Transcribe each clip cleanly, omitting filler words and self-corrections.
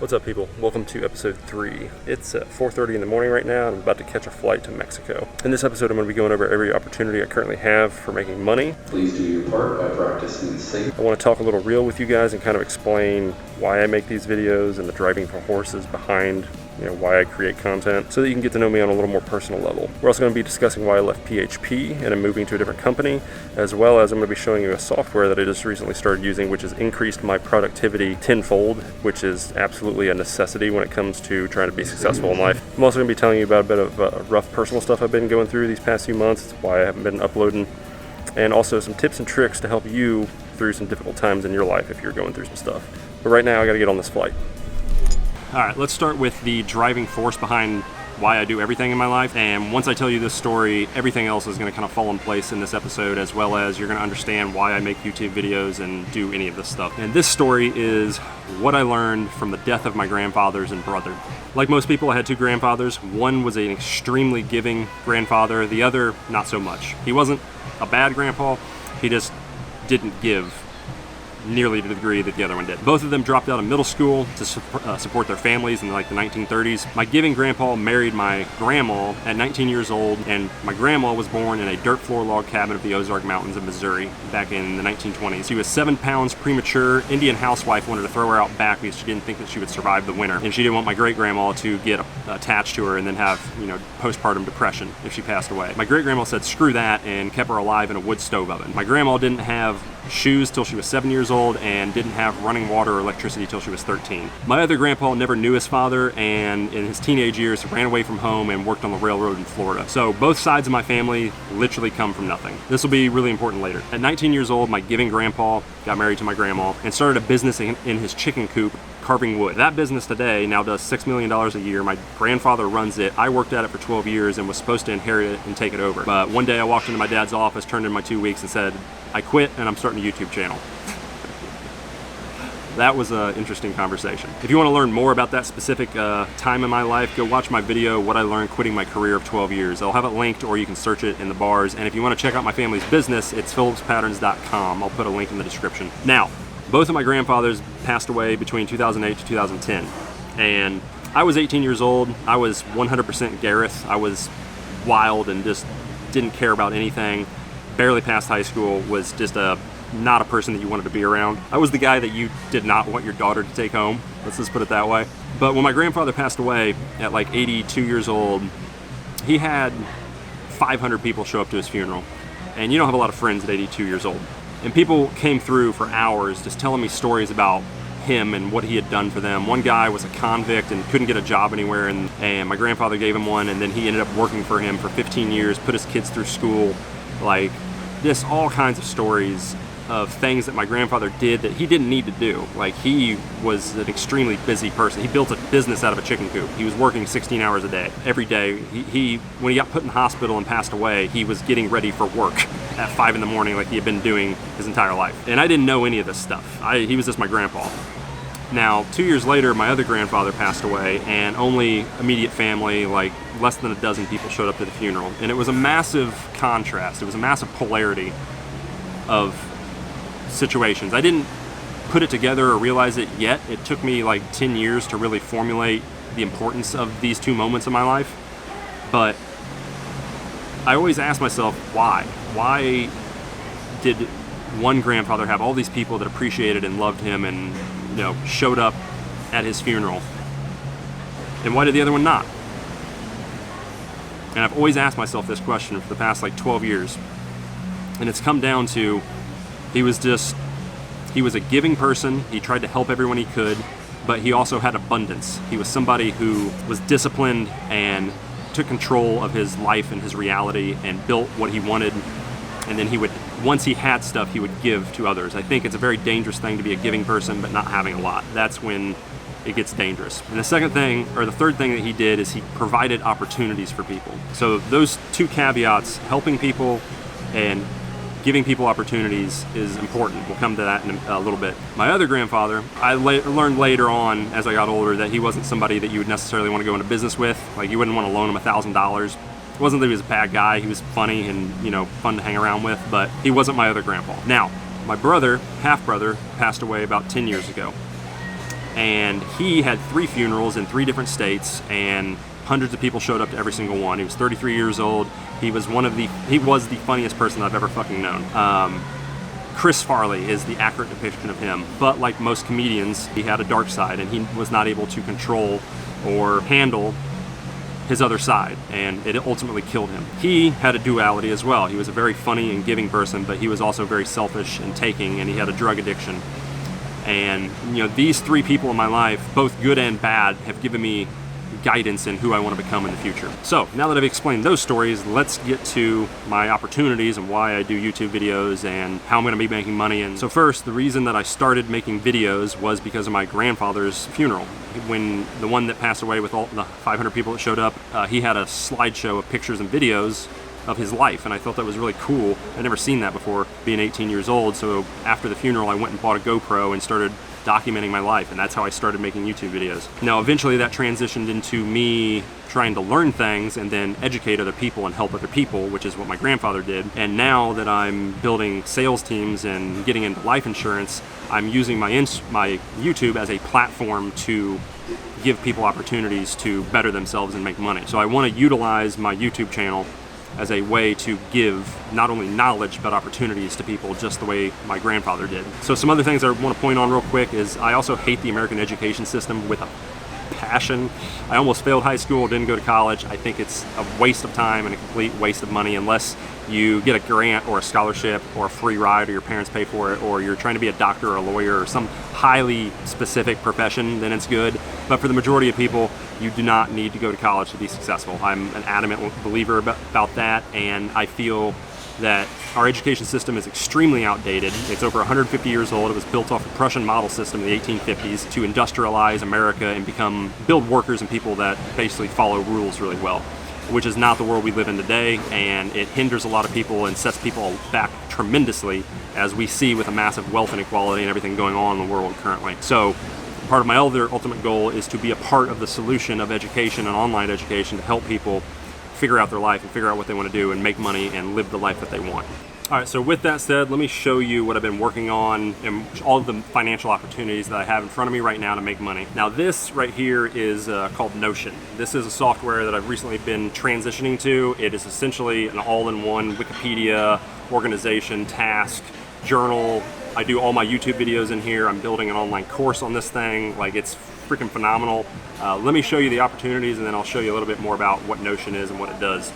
What's up, people? Welcome to episode 3. It's 4:30 in the morning right now, and I'm about to catch a flight to Mexico. In this episode, I'm going to be going over every opportunity I currently have for making money. Please do your part by practicing safe. I want to talk a little real with you guys and kind of explain why I make these videos and the driving forces behind why I create content, so that you can get to know me on a little more personal level. We're also going to be discussing why I left PHP and I'm moving to a different company, as well as I'm going to be showing you a software that I just recently started using, which has increased my productivity tenfold, which is absolutely a necessity when it comes to trying to be successful in life. I'm also going to be telling you about a bit of rough personal stuff I've been going through these past few months. It's why I haven't been uploading, and also some tips and tricks to help you through some difficult times in your life if you're going through some stuff. But right now, I got to get on this flight. All right, let's start with the driving force behind why I do everything in my life. And once I tell you this story, everything else is going to kind of fall in place in this episode, as well as you're going to understand why I make YouTube videos and do any of this stuff. And this story is what I learned from the death of my grandfathers and brother. Like most people, I had two grandfathers. One was an extremely giving grandfather, the other not so much. He wasn't a bad grandpa, he just didn't give nearly to the degree that the other one did. Both of them dropped out of middle school to support their families in the 1930s. My giving grandpa married my grandma at 19 years old, and my grandma was born in a dirt floor log cabin of the Ozark Mountains of Missouri back in the 1920s. She was 7 pounds premature. Indian housewife wanted to throw her out back because she didn't think that she would survive the winter, and she didn't want my great grandma to get attached to her and then have postpartum depression if she passed away. My great grandma said screw that and kept her alive in a wood stove oven. My grandma didn't have shoes till she was 7 years old and didn't have running water or electricity till she was 13. My other grandpa never knew his father, and in his teenage years ran away from home and worked on the railroad in Florida. So both sides of my family literally come from nothing. This will be really important later. At 19 years old, my giving grandpa got married to my grandma and started a business in his chicken coop carving wood. That business today now does $6 million a year. My grandfather runs it. I worked at it for 12 years and was supposed to inherit it and take it over. But one day I walked into my dad's office, turned in my 2 weeks, and said, I quit and I'm starting a YouTube channel. That was an interesting conversation. If you want to learn more about that specific time in my life, go watch my video, What I Learned Quitting My Career of 12 Years. I'll have it linked, or you can search it in the bars. And if you want to check out my family's business, it's phillipspatterns.com. I'll put a link in the description. Now, both of my grandfathers passed away between 2008 to 2010. And I was 18 years old. I was 100% Gareth. I was wild and just didn't care about anything. Barely passed high school, was just not a person that you wanted to be around. I was the guy that you did not want your daughter to take home. Let's just put it that way. But when my grandfather passed away at like 82 years old, he had 500 people show up to his funeral. And you don't have a lot of friends at 82 years old. And people came through for hours just telling me stories about him and what he had done for them. One guy was a convict and couldn't get a job anywhere, and my grandfather gave him one, and then he ended up working for him for 15 years, put his kids through school. Like, just all kinds of stories of things that my grandfather did that he didn't need to do. Like, he was an extremely busy person. He built a business out of a chicken coop. He was working 16 hours a day, every day. He when he got put in hospital and passed away, he was getting ready for work at 5 in the morning like he had been doing his entire life. And I didn't know any of this stuff. He was just my grandpa. Now, 2 years later, my other grandfather passed away, and only immediate family, like less than a dozen people, showed up to the funeral. And it was a massive contrast. It was a massive polarity of situations. I didn't put it together or realize it yet. It took me like 10 years to really formulate the importance of these two moments in my life. But I always ask myself, why? Why did one grandfather have all these people that appreciated and loved him and showed up at his funeral, and why did the other one not? And I've always asked myself this question for the past like 12 years, and it's come down to he was a giving person. He tried to help everyone he could, but he also had abundance. He was somebody who was disciplined and took control of his life and his reality and built what he wanted, and then once he had stuff, he would give to others. I think it's a very dangerous thing to be a giving person but not having a lot. That's when it gets dangerous. And the third thing that he did is he provided opportunities for people. So those two caveats, helping people and giving people opportunities, is important. We'll come to that in a little bit. My other grandfather, I learned later on as I got older that he wasn't somebody that you would necessarily want to go into business with. Like, you wouldn't want to loan him $1,000. It wasn't that he was a bad guy. He was funny and, fun to hang around with, but he wasn't my other grandpa. Now, my brother, half-brother, passed away about 10 years ago. And he had 3 funerals in 3 different states, and hundreds of people showed up to every single one. He was 33 years old. He was the funniest person I've ever fucking known. Chris Farley is the accurate depiction of him, but like most comedians, he had a dark side, and he was not able to control or handle his other side, and it ultimately killed him. He had a duality as well. He was a very funny and giving person, but he was also very selfish and taking, and he had a drug addiction. And these 3 people in my life, both good and bad, have given me guidance in who I want to become in the future. So now that I've explained those stories, let's get to my opportunities and why I do YouTube videos and how I'm going to be making money. And so first, the reason that I started making videos was because of my grandfather's funeral. When the one that passed away, with all the 500 people that showed up, he had a slideshow of pictures and videos of his life, and I thought that was really cool. I'd never seen that before, being 18 years old. So after the funeral, I went and bought a GoPro and started documenting my life, and that's how I started making YouTube videos. Now eventually that transitioned into me trying to learn things and then educate other people and help other people, which is what my grandfather did. And now that I'm building sales teams and getting into life insurance, I'm using my YouTube as a platform to give people opportunities to better themselves and make money. So I want to utilize my YouTube channel as a way to give not only knowledge but opportunities to people, just the way my grandfather did. So some other things I want to point on real quick is I also hate the American education system with a passion. I almost failed high school, didn't go to college. I think it's a waste of time and a complete waste of money unless you get a grant or a scholarship or a free ride, or your parents pay for it, or you're trying to be a doctor or a lawyer or some highly specific profession, then it's good. But for the majority of people, you do not need to go to college to be successful. I'm an adamant believer about that, and I feel that our education system is extremely outdated. It's over 150 years old. It was built off the Prussian model system in the 1850s to industrialize America and build workers and people that basically follow rules really well, which is not the world we live in today, and it hinders a lot of people and sets people back tremendously, as we see with a massive wealth inequality and everything going on in the world currently. So part of my other ultimate goal is to be a part of the solution of education and online education to help people figure out their life and figure out what they want to do and make money and live the life that they want. All right, so with that said, let me show you what I've been working on and all of the financial opportunities that I have in front of me right now to make money. Now this right here is called Notion. This is a software that I've recently been transitioning to. It is essentially an all-in-one Wikipedia, organization, task, journal. I do all my YouTube videos in here. I'm building an online course on this thing. Like, it's freaking phenomenal. Let me show you the opportunities, and then I'll show you a little bit more about what Notion is and what it does.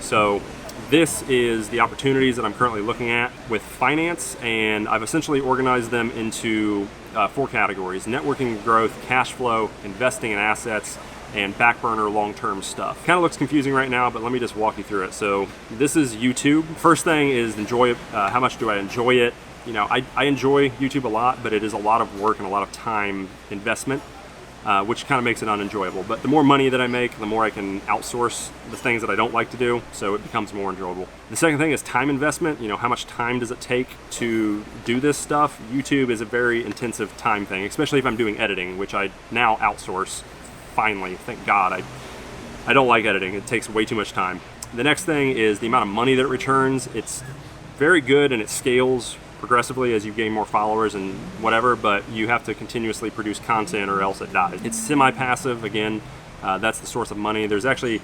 So this is the opportunities that I'm currently looking at with finance, and I've essentially organized them into 4 categories: networking, growth, cash flow, investing in assets, and back burner long-term stuff. Kind of looks confusing right now, but let me just walk you through it. So this is YouTube. First thing is how much do I enjoy it? I enjoy YouTube a lot, but it is a lot of work and a lot of time investment, which kind of makes it unenjoyable. But the more money that I make, the more I can outsource the things that I don't like to do, so it becomes more enjoyable. The second thing is time investment. How much time does it take to do this stuff? YouTube is a very intensive time thing, especially if I'm doing editing, which I now outsource, finally, thank God. I don't like editing. It takes way too much time. The next thing is the amount of money that it returns. It's very good, and it scales progressively as you gain more followers and whatever, but you have to continuously produce content or else it dies. It's semi-passive. Again, that's the source of money. There's actually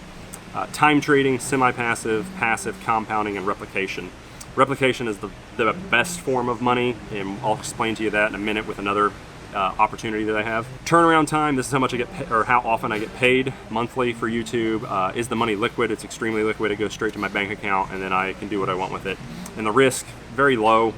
time trading, semi-passive, passive, compounding, and replication. Replication is the best form of money, and I'll explain to you that in a minute with another opportunity that I have. Turnaround time, this is how much I get or how often I get paid monthly for YouTube. Is the money liquid? It's extremely liquid. It goes straight to my bank account, and then I can do what I want with it. And the risk, very low.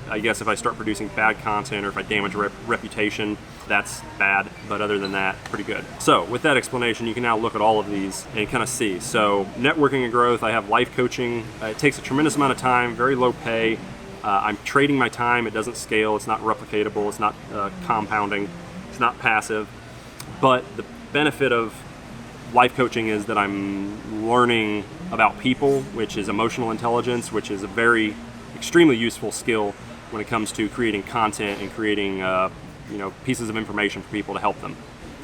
I guess if I start producing bad content or if I damage reputation, that's bad, but other than that, pretty good. So with that explanation, you can now look at all of these and kind of see. So networking and growth, I have life coaching. It takes a tremendous amount of time, very low pay. I'm trading my time. It doesn't scale. It's not replicatable. It's not compounding. It's not passive. But the benefit of life coaching is that I'm learning about people, which is emotional intelligence, which is a very extremely useful skill when it comes to creating content and creating pieces of information for people to help them.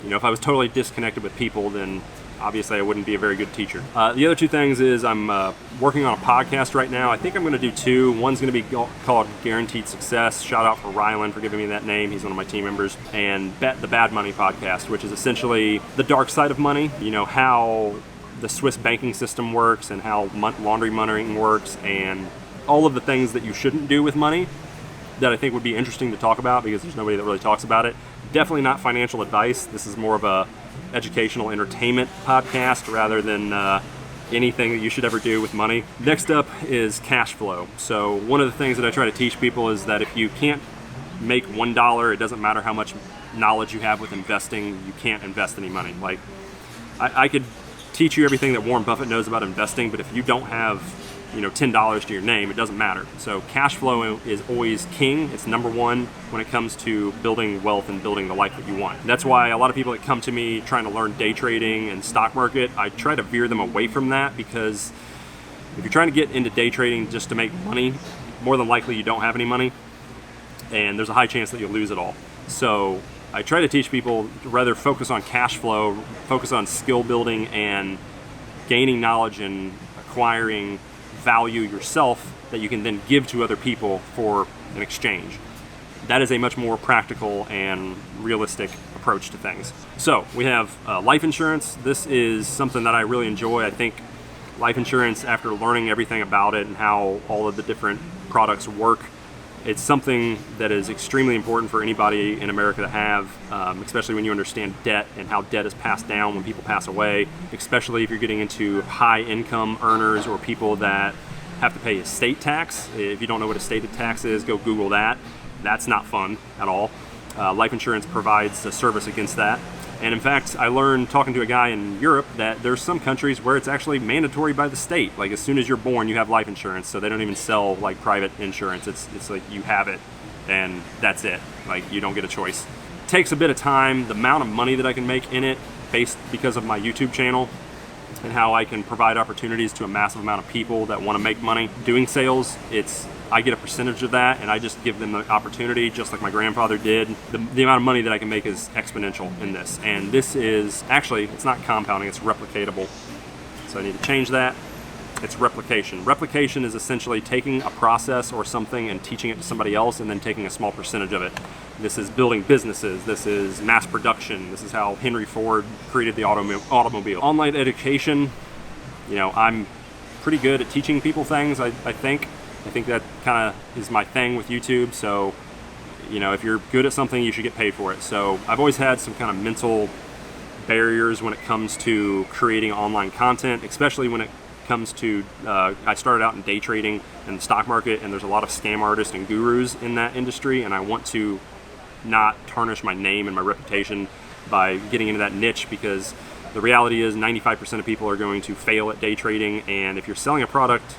If I was totally disconnected with people, then obviously I wouldn't be a very good teacher. The other two things is I'm working on a podcast right now. I think I'm going to do two. One's going to be called Guaranteed Success. Shout out for Rylan for giving me that name. He's one of my team members. And the Bad Money Podcast, which is essentially the dark side of money. You know, how the Swiss banking system works and how laundry monitoring works and all of the things that you shouldn't do with money that I think would be interesting to talk about because there's nobody that really talks about it. Definitely not financial advice. This is more of a educational entertainment podcast rather than anything that you should ever do with money. Next up is cash flow. So one of the things that I try to teach people is that if you can't make $1, it doesn't matter how much knowledge you have with investing, you can't invest any money. Like I could teach you everything that Warren Buffett knows about investing, but if you don't have $10 to your name, it doesn't matter. So cash flow is always king. It's number one when it comes to building wealth and building the life that you want. That's why a lot of people that come to me trying to learn day trading and stock market, I try to veer them away from that, because if you're trying to get into day trading just to make money, more than likely you don't have any money, and there's a high chance that you'll lose it all. So I try to teach people to rather focus on cash flow, focus on skill building and gaining knowledge and acquiring value yourself that you can then give to other people for an exchange. That is a much more practical and realistic approach to things. So we have life insurance. This is something that I really enjoy. I think life insurance, after learning everything about it and how all of the different products work, it's something that is extremely important for anybody in America to have, especially when you understand debt and how debt is passed down when people pass away, especially if you're getting into high income earners or people that have to pay estate tax. If you don't know what estate tax is, go Google that. That's not fun at all. Life insurance provides a service against that. And in fact, I learned talking to a guy in Europe that there's some countries where it's actually mandatory by the state. Like as soon as you're born, you have life insurance. So they don't even sell like private insurance. It's like you have it and that's it. Like you don't get a choice. It takes a bit of time. The amount of money that I can make in it because of my YouTube channel and how I can provide opportunities to a massive amount of people that want to make money doing sales, I get a percentage of that, and I just give them the opportunity, just like my grandfather did. The amount of money that I can make is exponential in this. And this is, actually, it's not compounding, it's replicatable. So I need to change that. It's replication. Replication is essentially taking a process or something and teaching it to somebody else and then taking a small percentage of it. This is building businesses. This is mass production. This is how Henry Ford created the automobile. Online education, I'm pretty good at teaching people things, I think. I think that kind of is my thing with YouTube. So, if you're good at something, you should get paid for it. So I've always had some kind of mental barriers when it comes to creating online content, especially when it comes to, I started out in day trading and the stock market, and there's a lot of scam artists and gurus in that industry, and I want to not tarnish my name and my reputation by getting into that niche, because the reality is 95% of people are going to fail at day trading, and if you're selling a product,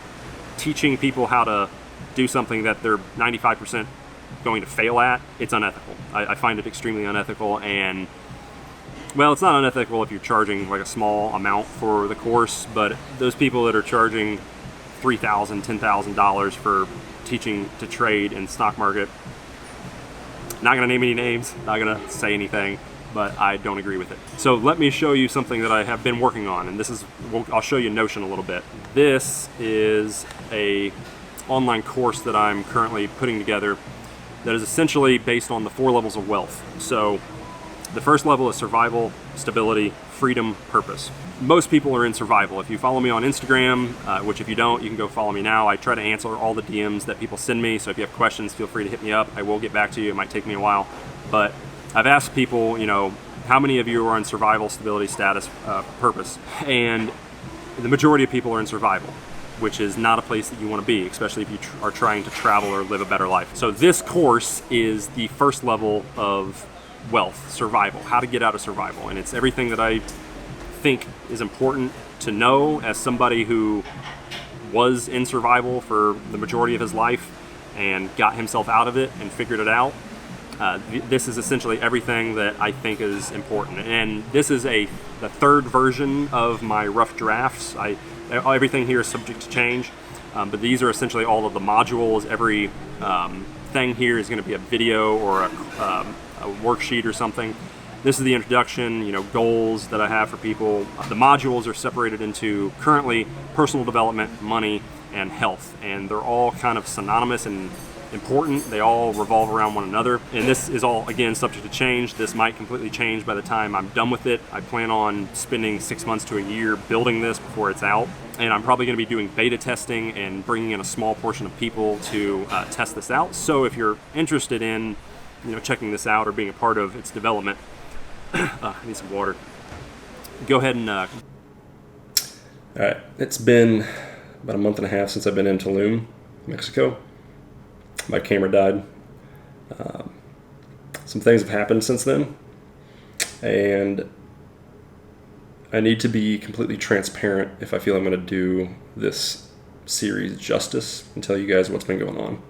teaching people how to do something that they're 95% going to fail at, it's unethical. I find it extremely unethical, and well, it's not unethical if you're charging like a small amount for the course, but those people that are charging $3,000, $10,000 for teaching to trade in stock market, not going to name any names, not going to say anything, but I don't agree with it. So let me show you something that I have been working on, and I'll show you Notion a little bit. This is a online course that I'm currently putting together that is essentially based on the 4 levels of wealth. So the first level is survival, stability, freedom, purpose. Most people are in survival. If you follow me on Instagram, which if you don't, you can go follow me now. I try to answer all the DMs that people send me, so if you have questions, feel free to hit me up. I will get back to you. It might take me a while, but I've asked people, how many of you are in survival, stability, status, purpose? And the majority of people are in survival, which is not a place that you want to be, especially if you are trying to travel or live a better life. So this course is the first level of wealth, survival, how to get out of survival. And it's everything that I think is important to know as somebody who was in survival for the majority of his life and got himself out of it and figured it out. This is essentially everything that I think is important. And this is the third version of my rough drafts. Everything here is subject to change, but these are essentially all of the modules. Every thing here is going to be a video or a worksheet or something. This is the introduction, goals that I have for people. The modules are separated into currently personal development, money, and health, and they're all kind of synonymous and important. They all revolve around one another, and this is all, again, subject to change. This might completely change by the time I'm done with it. I plan on spending 6 months to a year building this before it's out, and I'm probably going to be doing beta testing and bringing in a small portion of people to test this out. So if you're interested in checking this out or being a part of its development, I need some water. Go ahead and... All right, it's been about a month and a half since I've been in Tulum, Mexico. My camera died. Some things have happened since then, and I need to be completely transparent if I feel I'm going to do this series justice and tell you guys what's been going on.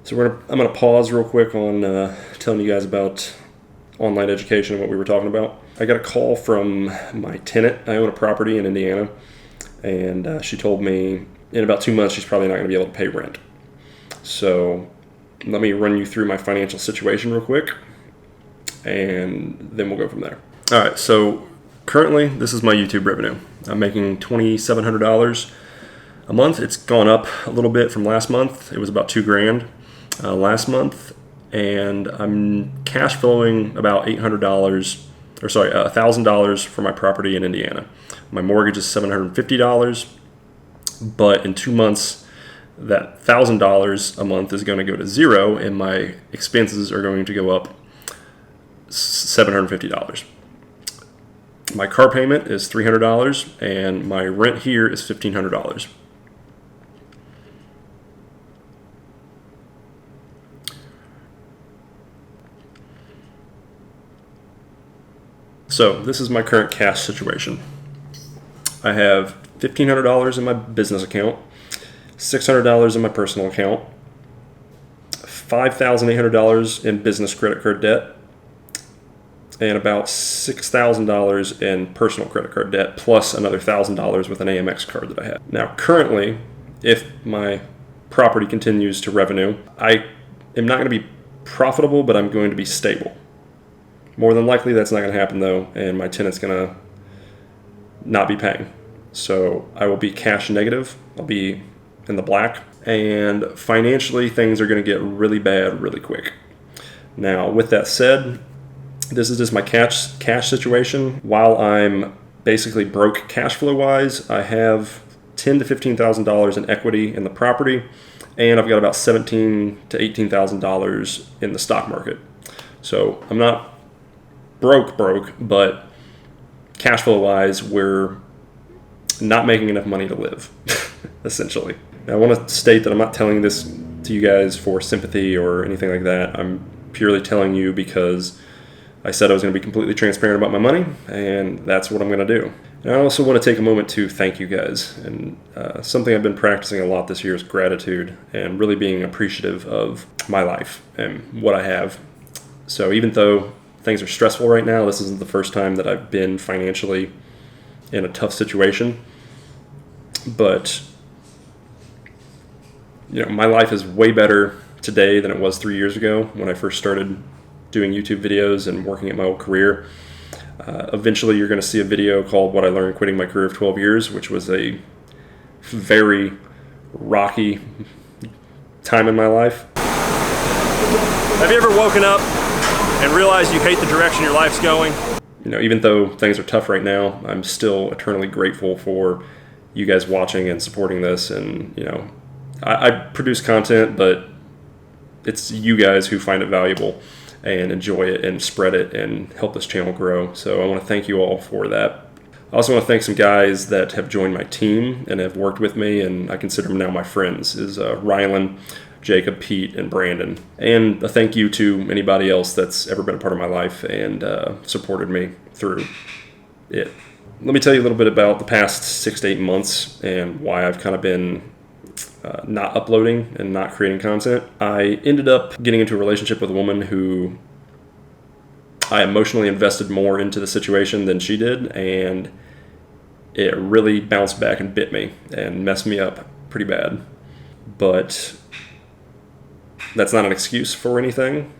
So I'm going to pause real quick on telling you guys about online education and what we were talking about. I got a call from my tenant. I own a property in Indiana, and she told me in about 2 months she's probably not going to be able to pay rent. So let me run you through my financial situation real quick, and then we'll go from there. All right, so currently this is my YouTube revenue. I'm making $2,700 a month. It's gone up a little bit from last month. It was about $2,000 last month, and I'm cash flowing about $1,000 for my property in Indiana. My mortgage is $750, but in 2 months, that $1,000 a month is going to go to zero, and my expenses are going to go up $750. My car payment is $300, and my rent here is $1,500. So this is my current cash situation. I have $1,500 in my business account, $600 in my personal account, $5,800 in business credit card debt, and about $6,000 in personal credit card debt, plus another $1,000 with an Amex card that I have. Now, currently, if my property continues to revenue, I am not going to be profitable, but I'm going to be stable. More than likely, that's not going to happen, though, and my tenant's going to not be paying. So I will be cash negative. I'll be in the black, and financially things are going to get really bad really quick. Now, with that said, this is just my cash situation. While I'm basically broke cash flow wise, I have $10,000 to $15,000 in equity in the property, and I've got about $17,000 to $18,000 in the stock market. So I'm not broke, but cash flow wise, we're not making enough money to live, essentially. Now, I want to state that I'm not telling this to you guys for sympathy or anything like that. I'm purely telling you because I said I was going to be completely transparent about my money, and that's what I'm going to do. And I also want to take a moment to thank you guys. And something I've been practicing a lot this year is gratitude and really being appreciative of my life and what I have. So even though things are stressful right now, this isn't the first time that I've been financially in a tough situation. But my life is way better today than it was 3 years ago when I first started doing YouTube videos and working at my old career. Eventually, you're going to see a video called What I Learned Quitting My Career of 12 Years, which was a very rocky time in my life. Have you ever woken up and realized you hate the direction your life's going? Even though things are tough right now, I'm still eternally grateful for you guys watching and supporting this. And, I produce content, but it's you guys who find it valuable and enjoy it and spread it and help this channel grow. So I want to thank you all for that. I also want to thank some guys that have joined my team and have worked with me, and I consider them now my friends, is Rylan, Jacob, Pete, and Brandon. And a thank you to anybody else that's ever been a part of my life and supported me through it. Let me tell you a little bit about the past 6 to 8 months and why I've kind of been not uploading and not creating content. I ended up getting into a relationship with a woman who I emotionally invested more into the situation than she did, and it really bounced back and bit me and messed me up pretty bad. But that's not an excuse for anything,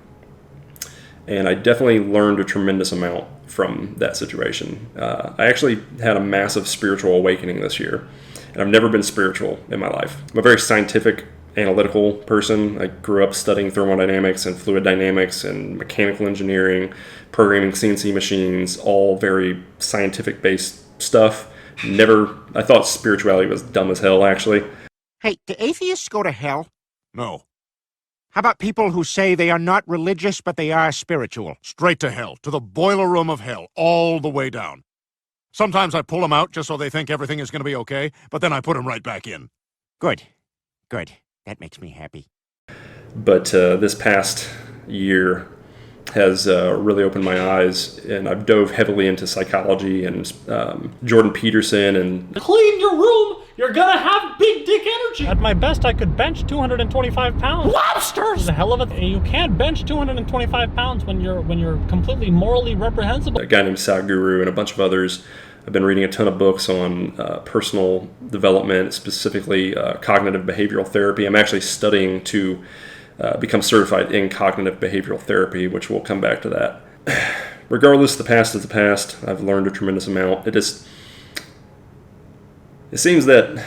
and I definitely learned a tremendous amount from that situation. I actually had a massive spiritual awakening this year, and I've never been spiritual in my life. I'm a very scientific, analytical person. I grew up studying thermodynamics and fluid dynamics and mechanical engineering, programming CNC machines, all very scientific-based stuff. I thought spirituality was dumb as hell, actually. Hey, do atheists go to hell? No. How about people who say they are not religious, but they are spiritual? Straight to hell. To the boiler room of hell. All the way down. Sometimes I pull them out just so they think everything is going to be okay, but then I put them right back in. Good. Good. That makes me happy. But this past year has really opened my eyes, and I've dove heavily into psychology and Jordan Peterson. And clean your room, you're gonna have big dick energy. At my best, I could bench 225 pounds. Lobsters! The hell of it. You can't bench 225 pounds when you're completely morally reprehensible. A guy named Sadhguru and a bunch of others. I've been reading a ton of books on personal development, specifically cognitive behavioral therapy. I'm actually studying to become certified in cognitive behavioral therapy, which we'll come back to that. Regardless, the past is the past. I've learned a tremendous amount. It seems that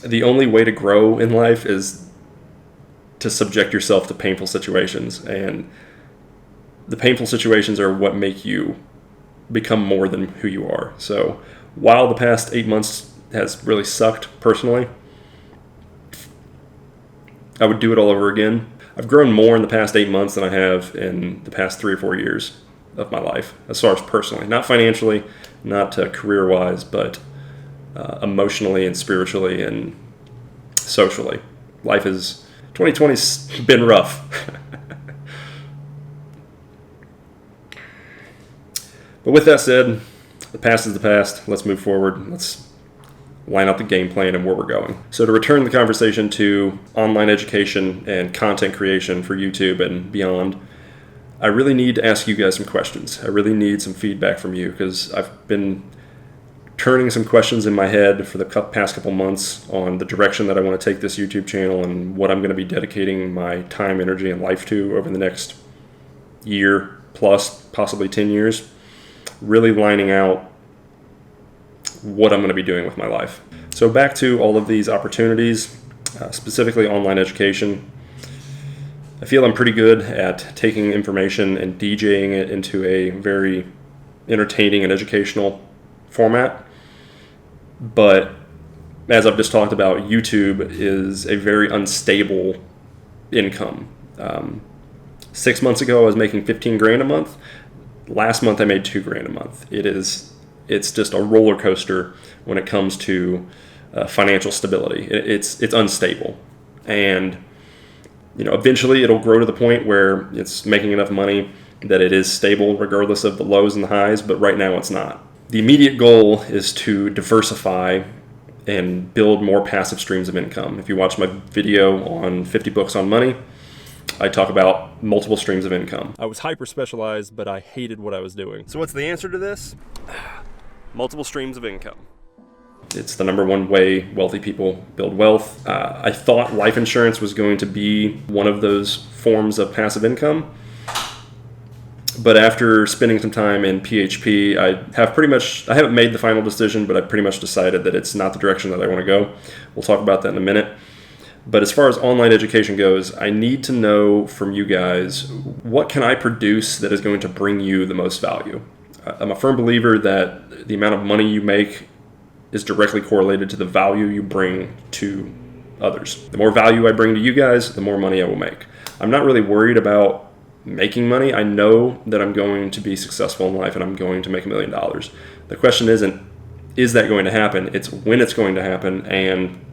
the only way to grow in life is to subject yourself to painful situations, and the painful situations are what make you become more than who you are. So while the past 8 months has really sucked personally, I would do it all over again. I've grown more in the past 8 months than I have in the past 3 or 4 years of my life, as far as personally. Not financially, not career-wise, but emotionally and spiritually and socially. 2020's been rough. But with that said, the past is the past. Let's move forward. Let's line out the game plan and where we're going. So to return the conversation to online education and content creation for YouTube and beyond, I really need to ask you guys some questions. I really need some feedback from you, because I've been turning some questions in my head for the past couple months on the direction that I want to take this YouTube channel and what I'm going to be dedicating my time, energy, and life to over the next year plus, possibly 10 years. Really lining out what I'm going to be doing with my life. So back to all of these opportunities, specifically online education. I feel I'm pretty good at taking information and DJing it into a very entertaining and educational format. But as I've just talked about, YouTube is a very unstable income. 6 months ago, I was making 15 grand a month. Last month I made $2,000 a month. It's just a roller coaster when it comes to financial stability. It's unstable, and eventually it'll grow to the point where it's making enough money that it is stable regardless of the lows and the highs. But right now it's not. The immediate goal is to diversify and build more passive streams of income. If you watch my video on 50 books on money, I talk about multiple streams of income. I was hyper specialized, but I hated what I was doing. So what's the answer to this? Multiple streams of income. It's the number one way wealthy people build wealth. I thought life insurance was going to be one of those forms of passive income. But after spending some time in PHP, I haven't made the final decision, but I pretty much decided that it's not the direction that I want to go. We'll talk about that in a minute. But as far as online education goes, I need to know from you guys, what can I produce that is going to bring you the most value? I'm a firm believer that the amount of money you make is directly correlated to the value you bring to others. The more value I bring to you guys, the more money I will make. I'm not really worried about making money. I know that I'm going to be successful in life and I'm going to make $1 million. The question isn't, is that going to happen? It's when it's going to happen, and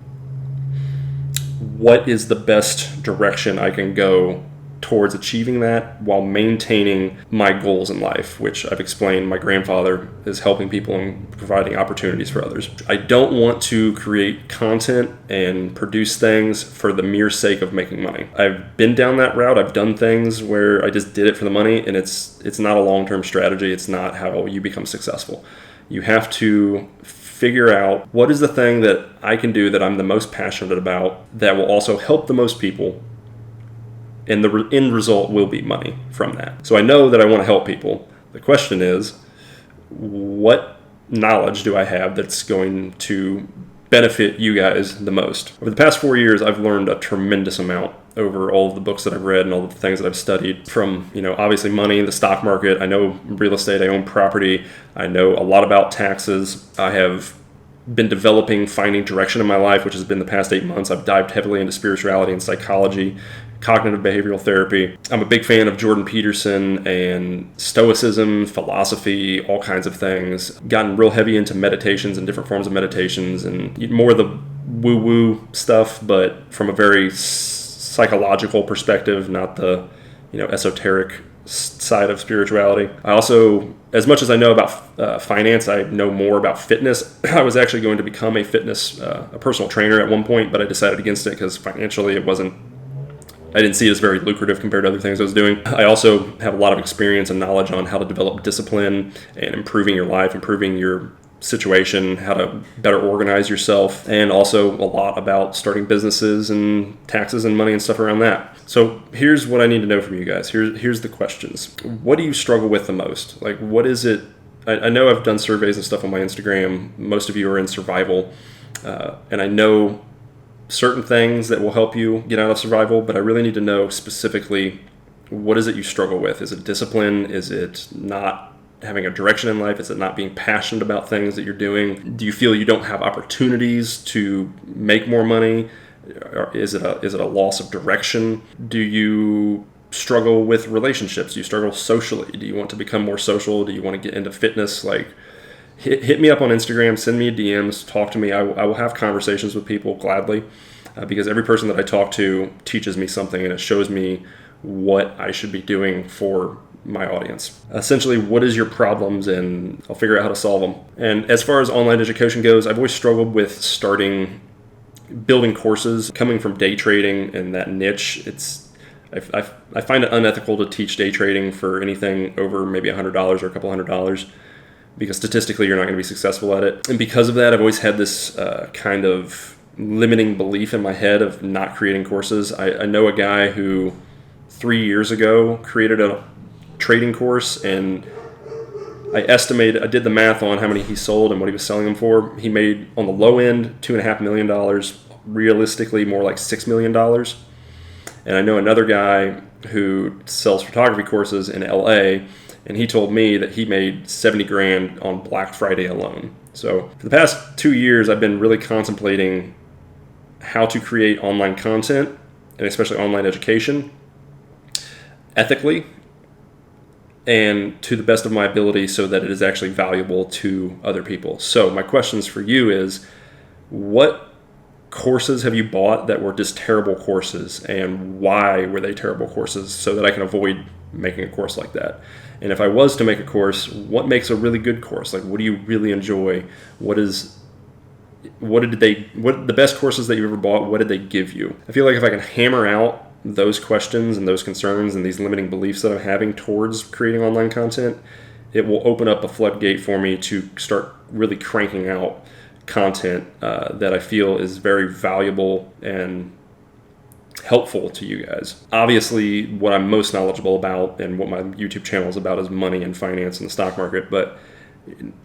what is the best direction I can go towards achieving that while maintaining my goals in life, which I've explained my grandfather is helping people and providing opportunities for others. I don't want to create content and produce things for the mere sake of making money. I've been down that route. I've done things where I just did it for the money, and it's not a long-term strategy. It's not how you become successful. You have to figure out what is the thing that I can do that I'm the most passionate about that will also help the most people, and the end result will be money from that. So I know that I want to help people. The question is, what knowledge do I have that's going to benefit you guys the most? Over the past 4 years, I've learned a tremendous amount over all of the books that I've read and all of the things that I've studied, from, obviously money, the stock market. I know real estate, I own property. I know a lot about taxes. I have been developing, finding direction in my life, which has been the past 8 months. I've dived heavily into spirituality and psychology, cognitive behavioral therapy. I'm a big fan of Jordan Peterson and Stoicism, philosophy, all kinds of things. Gotten real heavy into meditations and different forms of meditations and more of the woo-woo stuff, but from a very psychological perspective, not the esoteric side of spirituality. I also, as much as I know about finance, I know more about fitness. I was actually going to become a personal trainer at one point, but I decided against it because financially I didn't see it as very lucrative compared to other things I was doing. I also have a lot of experience and knowledge on how to develop discipline and improving your life, improving your situation, how to better organize yourself, and also a lot about starting businesses and taxes and money and stuff around that. So here's what I need to know from you guys. Here's the questions. What do you struggle with the most? Like, what is it? I know I've done surveys and stuff on my Instagram. Most of you are in survival, and I know certain things that will help you get out of survival, but I really need to know specifically, what is it you struggle with? Is it discipline? Is it not having a direction in life? Is it not being passionate about things that you're doing? Do you feel you don't have opportunities to make more money? Or is it a loss of direction? Do you struggle with relationships? Do you struggle socially? Do you want to become more social? Do you want to get into fitness? Like, hit me up on Instagram, send me DMs, talk to me. I will have conversations with people gladly, because every person that I talk to teaches me something, and it shows me what I should be doing for my audience. Essentially, what is your problems, and I'll figure out how to solve them. And as far as online education goes, I've always struggled with building courses. Coming from day trading and that niche, I find it unethical to teach day trading for anything over maybe $100 or a couple $100, because statistically you're not going to be successful at it. And because of that, I've always had this kind of limiting belief in my head of not creating courses. I know a guy who 3 years ago created a trading course, and I did the math on how many he sold and what he was selling them for. He made, on the low end, $2.5 million, realistically more like $6 million. And I know another guy who sells photography courses in LA, and he told me that he made 70 grand on Black Friday alone. So for the past 2 years, I've been really contemplating how to create online content, and especially online education, ethically and to the best of my ability, so that it is actually valuable to other people. So my questions for you is, what courses have you bought that were just terrible courses, and why were they terrible courses, so that I can avoid making a course like that? And if I was to make a course, what makes a really good course? Like, what do you really enjoy? What the best courses that you ever bought, what did they give you? I feel like if I can hammer out those questions and those concerns and these limiting beliefs that I'm having towards creating online content, it will open up a floodgate for me to start really cranking out content that I feel is very valuable and helpful to you guys. Obviously, what I'm most knowledgeable about and what my YouTube channel is about is money and finance and the stock market, but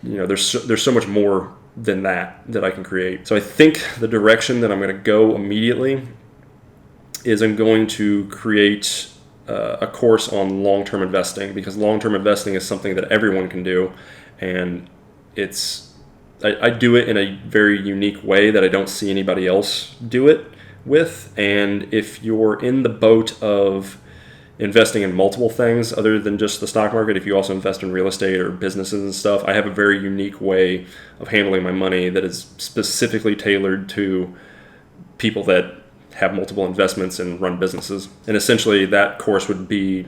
there's so much more than that I can create. So I think the direction that I'm going to go immediately is I'm going to create a course on long-term investing, because long-term investing is something that everyone can do, and I do it in a very unique way that I don't see anybody else do it with. And if you're in the boat of investing in multiple things other than just the stock market, if you also invest in real estate or businesses and stuff, I have a very unique way of handling my money that is specifically tailored to people that have multiple investments and run businesses. And essentially that course would be,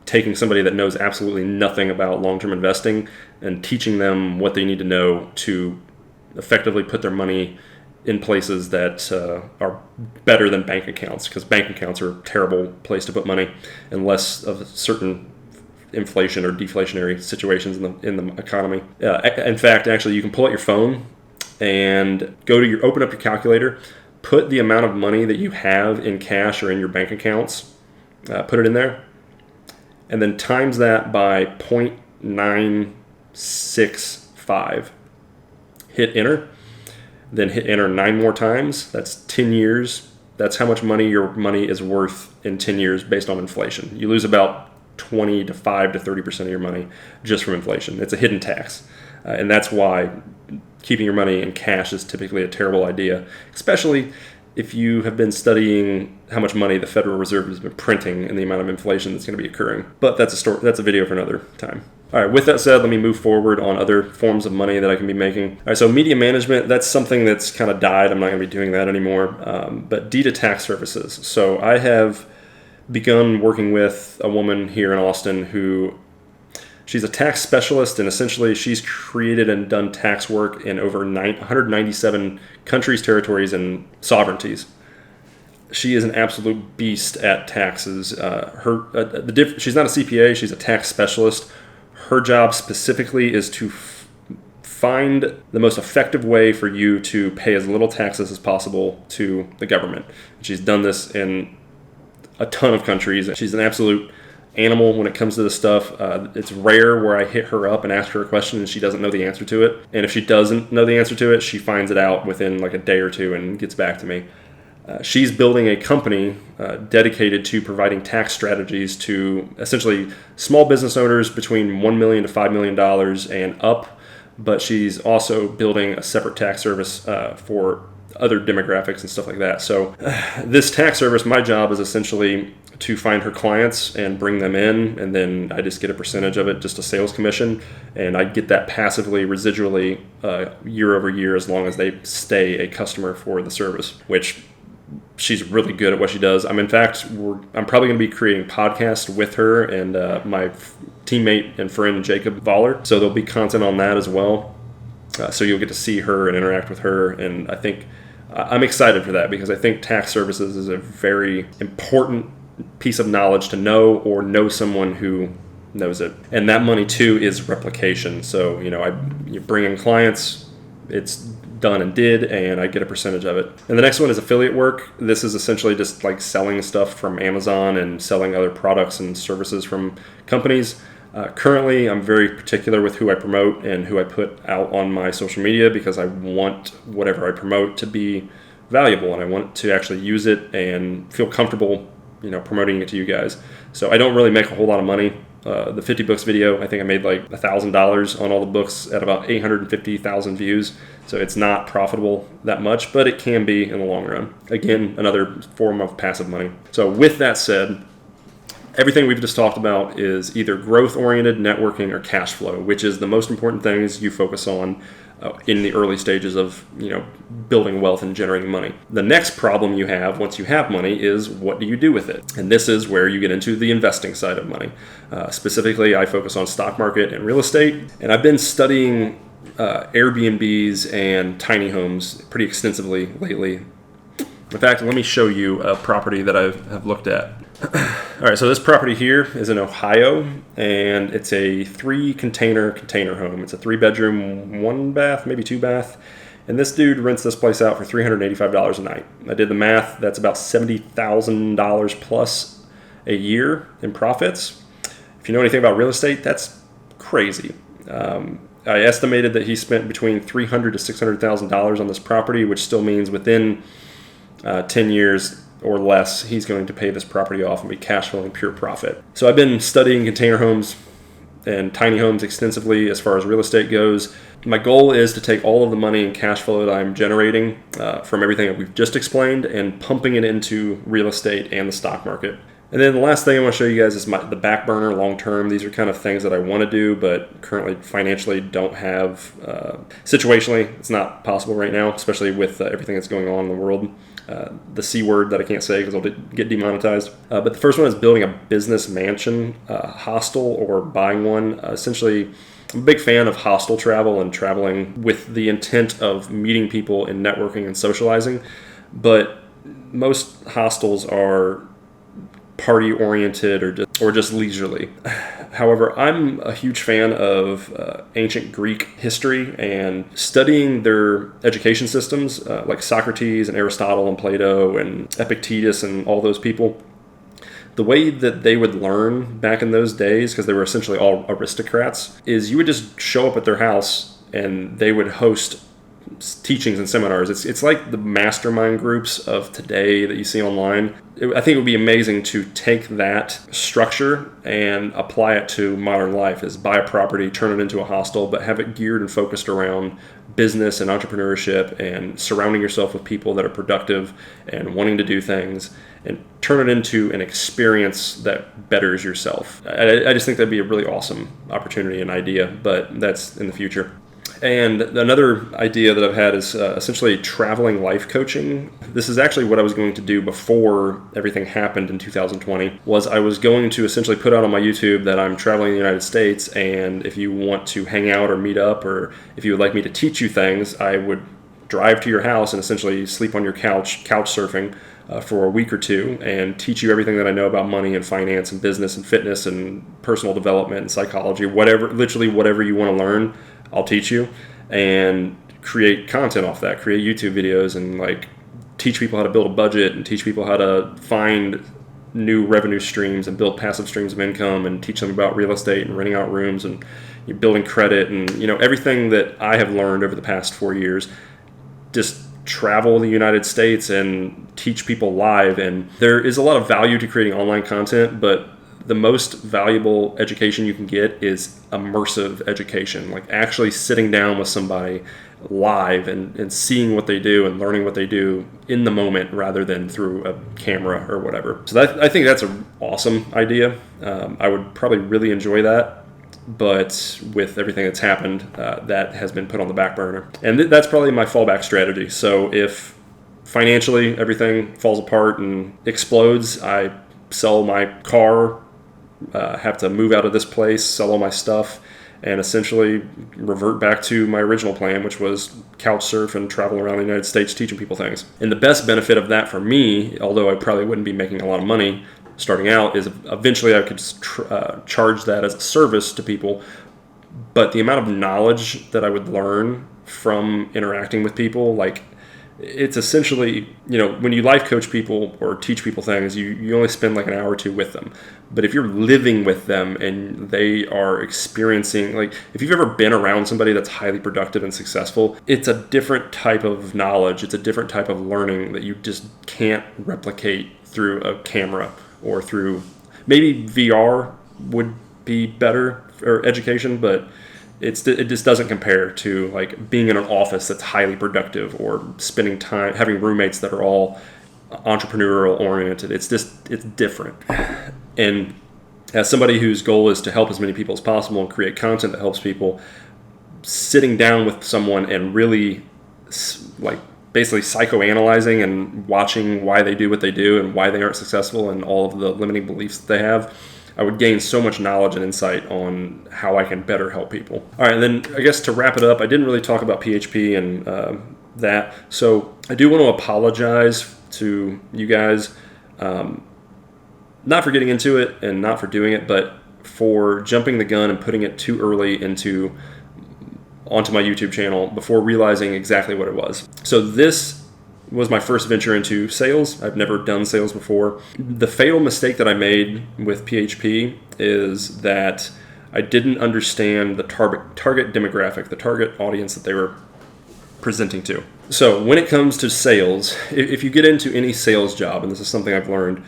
taking somebody that knows absolutely nothing about long-term investing and teaching them what they need to know to effectively put their money in places that are better than bank accounts, because bank accounts are a terrible place to put money unless of certain inflation or deflationary situations in the economy. In fact, actually, you can pull out your phone and open up your calculator, put the amount of money that you have in cash or in your bank accounts, put it in there, and then times that by 0.965. Hit enter, then hit enter 9 more times. That's 10 years. That's how much money your money is worth in 10 years based on inflation. You lose about 25 to 30% of your money just from inflation. It's a hidden tax. And that's why keeping your money in cash is typically a terrible idea, especially if you have been studying how much money the Federal Reserve has been printing and the amount of inflation that's going to be occurring. But that's a story. That's a video for another time. All right, with that said, let me move forward on other forms of money that I can be making. All right, so media management, that's something that's kind of died. I'm not going to be doing that anymore. But deed to tax services. So I have begun working with a woman here in Austin who, she's a tax specialist, and essentially she's created and done tax work in over 197 countries, territories, and sovereignties. She is an absolute beast at taxes. She's not a CPA, she's a tax specialist. Her job specifically is to find the most effective way for you to pay as little taxes as possible to the government. She's done this in a ton of countries. She's an absolute animal when it comes to this stuff. It's rare where I hit her up and ask her a question and she doesn't know the answer to it. And if she doesn't know the answer to it, she finds it out within like a day or two and gets back to me. She's building a company dedicated to providing tax strategies to essentially small business owners between $1 million to $5 million and up. But she's also building a separate tax service for other demographics and stuff like that. So this tax service, my job is essentially to find her clients and bring them in, and then I just get a percentage of it, just a sales commission, and I get that passively, residually, year over year, as long as they stay a customer for the service, which she's really good at what she does. I'm probably going to be creating podcasts with her and my teammate and friend Jacob Voller, so there'll be content on that as well. So you'll get to see her and interact with her, and I think I'm excited for that because I think tax services is a very important piece of knowledge to know, or know someone who knows it. And that money too is replication. So you bring in clients, it's done and did, and I get a percentage of it. And the next one is affiliate work. This is essentially just like selling stuff from Amazon and selling other products and services from companies. Currently, I'm very particular with who I promote and who I put out on my social media because I want whatever I promote to be valuable, and I want to actually use it and feel comfortable, promoting it to you guys. So I don't really make a whole lot of money. The 50 books video, I think I made like $1,000 on all the books at about 850,000 views. So it's not profitable that much, but it can be in the long run. Again, another form of passive money. So with that said, everything we've just talked about is either growth-oriented, networking, or cash flow, which is the most important things you focus on in the early stages of building wealth and generating money. The next problem you have once you have money is, what do you do with it? And this is where you get into the investing side of money. Specifically, I focus on stock market and real estate, and I've been studying Airbnbs and tiny homes pretty extensively lately. In fact, let me show you a property that I have looked at. All right, so this property here is in Ohio, and it's a 3-container home. It's a 3-bedroom, 1-bath, maybe 2-bath. And this dude rents this place out for $385 a night. I did the math. That's about $70,000 plus a year in profits. If you know anything about real estate, that's crazy. I estimated that he spent between $300,000 to $600,000 on this property, which still means within 10 years or less, he's going to pay this property off and be cash flowing pure profit. So I've been studying container homes and tiny homes extensively as far as real estate goes. My goal is to take all of the money and cash flow that I'm generating from everything that we've just explained and pumping it into real estate and the stock market. And then the last thing I want to show you guys is the back burner long term. These are kind of things that I want to do, but currently financially don't have. Situationally, it's not possible right now, especially with everything that's going on in the world. The C word that I can't say because I'll get demonetized. But the first one is building a business mansion, hostel, or buying one. Essentially, I'm a big fan of hostel travel and traveling with the intent of meeting people and networking and socializing. But most hostels are party oriented or just leisurely. However, I'm a huge fan of ancient Greek history and studying their education systems, like Socrates and Aristotle and Plato and Epictetus and all those people. the way that they would learn back in those days, because they were essentially all aristocrats, is you would just show up at their house and they would host teachings and seminars. It's like the mastermind groups of today that you see online. I think it would be amazing to take that structure and apply it to modern life, is buy a property, turn it into a hostel, but have it geared and focused around business and entrepreneurship and surrounding yourself with people that are productive and wanting to do things, and turn it into an experience that betters yourself. I just think that'd be a really awesome opportunity and idea, but that's in the future. And another idea that I've had is essentially traveling life coaching. This is actually what I was going to do before everything happened in 2020, was I was going to essentially put out on my YouTube that I'm traveling the United States, and if you want to hang out or meet up, or if you would like me to teach you things, I would drive to your house and essentially sleep on your couch surfing for a week or two, and teach you everything that I know about money and finance and business and fitness and personal development and psychology, literally whatever you want to learn, I'll teach you, and create content off that, create YouTube videos, and like teach people how to build a budget, and teach people how to find new revenue streams and build passive streams of income, and teach them about real estate and renting out rooms and building credit, and everything that I have learned over the past 4 years. Just travel the United States and teach people live. And there is a lot of value to creating online content, but the most valuable education you can get is immersive education, like actually sitting down with somebody live and seeing what they do and learning what they do in the moment, rather than through a camera or whatever. So I think that's an awesome idea. I would probably really enjoy that, but with everything that's happened, that has been put on the back burner. And that's probably my fallback strategy. So if financially everything falls apart and explodes, I sell my car, have to move out of this place, sell all my stuff, and essentially revert back to my original plan, which was couch surf and travel around the United States teaching people things. And the best benefit of that for me, although I probably wouldn't be making a lot of money starting out, is eventually I could charge that as a service to people. But the amount of knowledge that I would learn from interacting with people, like, it's essentially, when you life coach people or teach people things, you only spend like an hour or two with them. But if you're living with them and they are experiencing, like, if you've ever been around somebody that's highly productive and successful, it's a different type of knowledge. It's a different type of learning that you just can't replicate through a camera, or through, maybe VR would be better for education, but it just doesn't compare to like being in an office that's highly productive, or spending time having roommates that are all entrepreneurial oriented. It's different. And as somebody whose goal is to help as many people as possible and create content that helps people, sitting down with someone and really like basically psychoanalyzing and watching why they do what they do and why they aren't successful and all of the limiting beliefs that they have, I would gain so much knowledge and insight on how I can better help people. All right, and then I guess to wrap it up, I didn't really talk about PHP and that. So I do want to apologize to you guys, not for getting into it and not for doing it, but for jumping the gun and putting it too early onto my YouTube channel before realizing exactly what it was. So this was my first venture into sales. I've never done sales before. The fatal mistake that I made with PHP is that I didn't understand the target demographic, the target audience that they were presenting to. So when it comes to sales, if you get into any sales job, and this is something I've learned,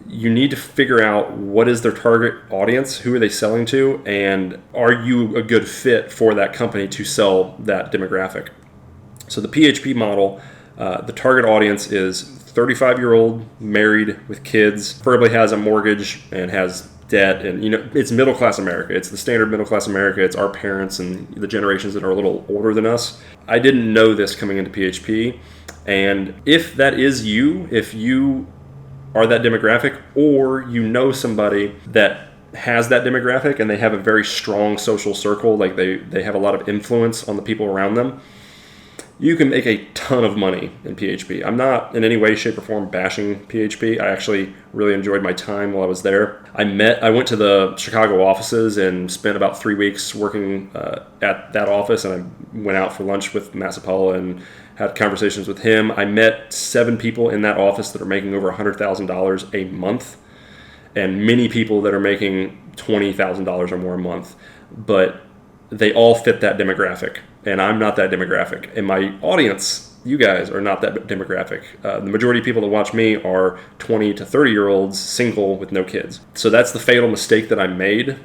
you need to figure out what is their target audience, who are they selling to, and are you a good fit for that company to sell that demographic. So the PHP model, the target audience is 35-year-old, married with kids, preferably has a mortgage and has debt, and it's middle-class America. It's the standard middle-class America. It's our parents and the generations that are a little older than us. I didn't know this coming into PHP, and if that is you, if you are that demographic, or you know somebody that has that demographic and they have a very strong social circle, like they have a lot of influence on the people around them, you can make a ton of money in PHP. I'm not in any way, shape, or form bashing PHP. I actually really enjoyed my time while I was there. I went to the Chicago offices and spent about 3 weeks working at that office, and I went out for lunch with Massapala and had conversations with him. I met 7 people in that office that are making over $100,000 a month. and many people that are making $20,000 or more a month, but they all fit that demographic, and I'm not that demographic. And my audience, you guys, are not that demographic. The majority of people that watch me are 20 to 30-year-olds, single with no kids. So that's the fatal mistake that I made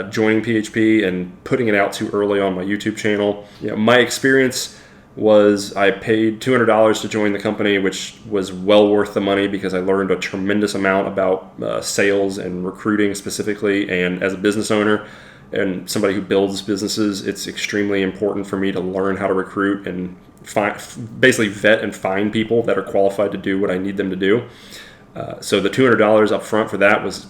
joining PHP and putting it out too early on my YouTube channel. My experience was I paid $200 to join the company, which was well worth the money because I learned a tremendous amount about sales and recruiting specifically. And as a business owner and somebody who builds businesses, it's extremely important for me to learn how to recruit and basically vet and find people that are qualified to do what I need them to do. So the $200 up front for that was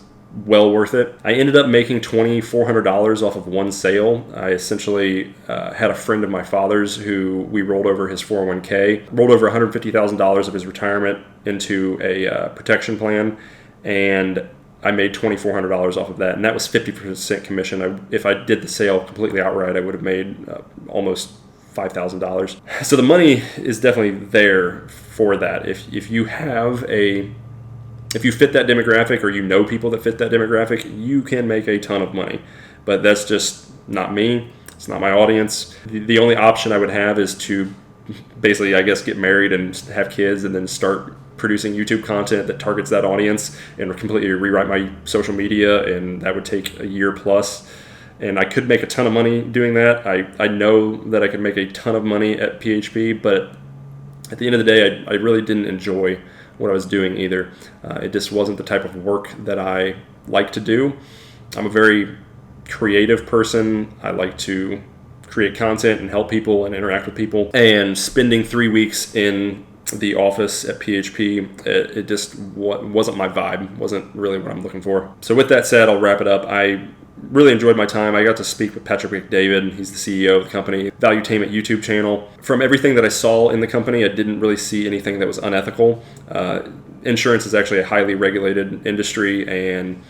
well worth it. I ended up making $2,400 off of one sale. I essentially had a friend of my father's who we rolled over his 401k, rolled over $150,000 of his retirement into a protection plan, and I made $2,400 off of that, and that was 50% commission. If I did the sale completely outright, I would have made almost $5,000. So the money is definitely there for that. If you fit that demographic, or you know people that fit that demographic, you can make a ton of money. But that's just not me. It's not my audience. The only option I would have is to basically, I guess, get married and have kids and then start producing YouTube content that targets that audience and completely rewrite my social media, and that would take a year plus. And I could make a ton of money doing that. I know that I could make a ton of money at PHP, but at the end of the day, I really didn't enjoy what I was doing either. It just wasn't the type of work that I like to do. I'm a very creative person. I like to create content and help people and interact with people. And spending 3 weeks in the office at PHP, it just wasn't my vibe, wasn't really what I'm looking for. So with that said, I'll wrap it up. I really enjoyed my time. I got to speak with Patrick McDavid. He's the CEO of the company, Valuetainment YouTube channel. From everything that I saw in the company, I didn't really see anything that was unethical. Insurance is actually a highly regulated industry, and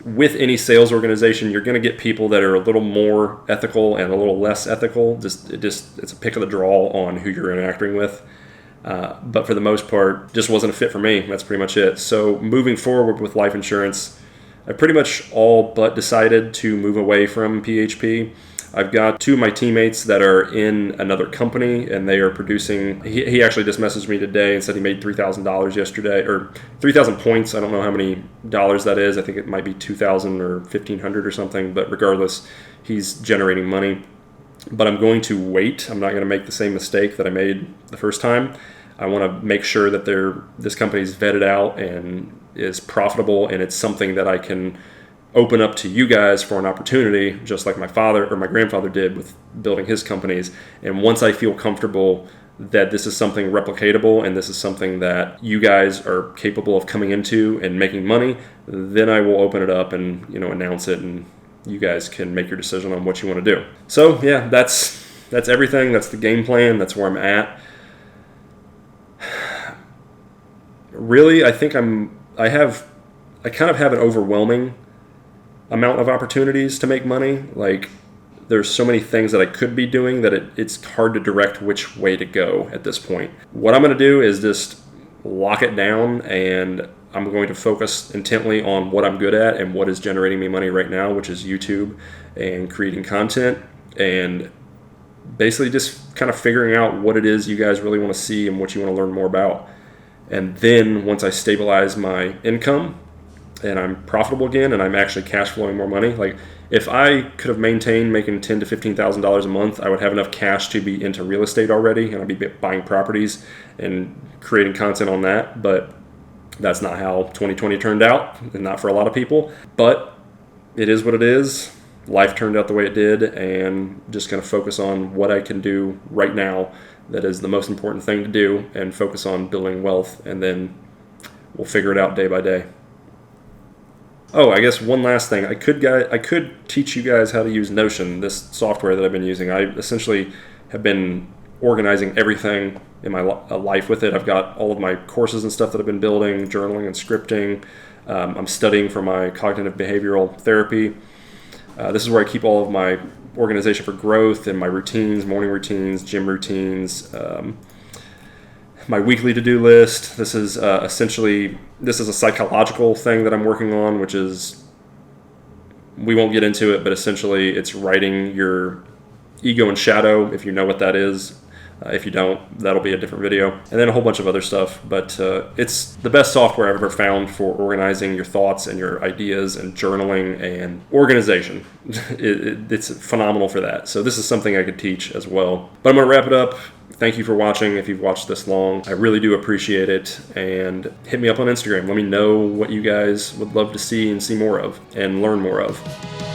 with any sales organization, you're going to get people that are a little more ethical and a little less ethical. It's a pick of the draw on who you're interacting with. But for the most part, just wasn't a fit for me. That's pretty much it. So moving forward with life insurance, I pretty much all but decided to move away from PHP. I've got two of my teammates that are in another company, and they are producing. He actually just messaged me today and said he made $3,000 yesterday, or 3,000 points. I don't know how many dollars that is. I think it might be 2,000 or 1,500 or something, but regardless, he's generating money. But I'm going to wait. I'm not going to make the same mistake that I made the first time. I want to make sure that this company's vetted out and is profitable, and it's something that I can open up to you guys for an opportunity, just like my father or my grandfather did with building his companies. And once I feel comfortable that this is something replicatable and this is something that you guys are capable of coming into and making money, then I will open it up and announce it, and you guys can make your decision on what you want to do. So yeah, that's everything. That's the game plan. That's where I'm at. Really, I think I kind of have an overwhelming amount of opportunities to make money. Like, there's so many things that I could be doing that it's hard to direct which way to go at this point. What I'm going to do is just lock it down, and I'm going to focus intently on what I'm good at and what is generating me money right now, which is YouTube and creating content, and basically just kind of figuring out what it is you guys really want to see and what you want to learn more about. And then once I stabilize my income and I'm profitable again and I'm actually cash flowing more money, like if I could have maintained making $10,000 to $15,000 a month, I would have enough cash to be into real estate already, and I'd be buying properties and creating content on that. But that's not how 2020 turned out, and not for a lot of people. But it is what it is. Life turned out the way it did, and just going to focus on what I can do right now that is the most important thing to do, and focus on building wealth, and then we'll figure it out day by day. Oh, I guess one last thing. I could teach you guys how to use Notion, this software that I've been using. I essentially have been organizing everything in my life with it. I've got all of my courses and stuff that I've been building, journaling and scripting. I'm studying for my cognitive behavioral therapy. This is where I keep all of my organization for growth and my routines, morning routines, gym routines, my weekly to-do list. This is essentially, this is a psychological thing that I'm working on, which is, we won't get into it, but essentially it's writing your ego and shadow, if you know what that is. If you don't, that'll be a different video. And then a whole bunch of other stuff. But it's the best software I've ever found for organizing your thoughts and your ideas and journaling and organization. It's phenomenal for that. So this is something I could teach as well. But I'm going to wrap it up. Thank you for watching if you've watched this long. I really do appreciate it. And hit me up on Instagram. Let me know what you guys would love to see and see more of and learn more of.